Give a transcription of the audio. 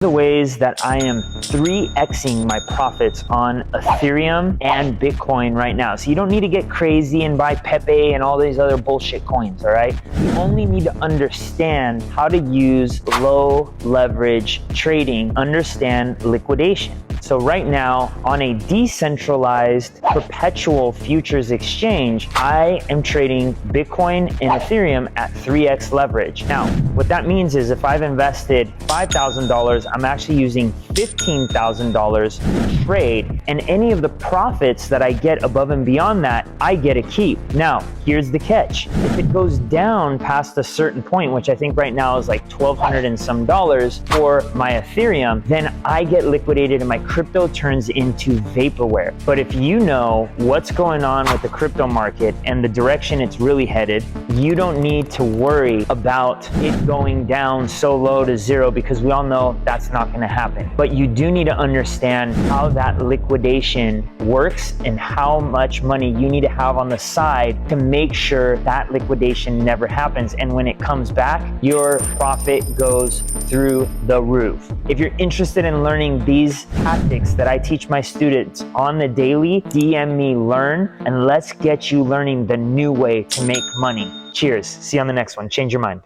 The ways that I am 3xing my profits on Ethereum and Bitcoin right now. So you don't need to get crazy and buy Pepe and all these other bullshit coins, all right? You only need to understand how to use low leverage trading, understand liquidation. So right now, on a decentralized perpetual futures exchange, I am trading Bitcoin and Ethereum at 3x leverage. Now, what that means is if I've invested $5,000, I'm actually using $15,000 to trade, and any of the profits that I get above and beyond that, I get a keep. Now, here's the catch. If it goes down past a certain point, which I think right now is like $1,200 and some for my Ethereum, then I get liquidated and my crypto turns into vaporware. But if you know what's going on with the crypto market and the direction it's really headed, you don't need to worry about it going down so low to zero, because we all know that's not going to happen. But you do need to understand how that liquidation works and how much money you need to have on the side to make sure that liquidation never happens. And when it comes back, your profit goes through the roof. If you're interested in learning these tactics that I teach my students on the daily, DM me, learn, and let's get you learning the new way to make money. Cheers. See you on the next one. Change your mind.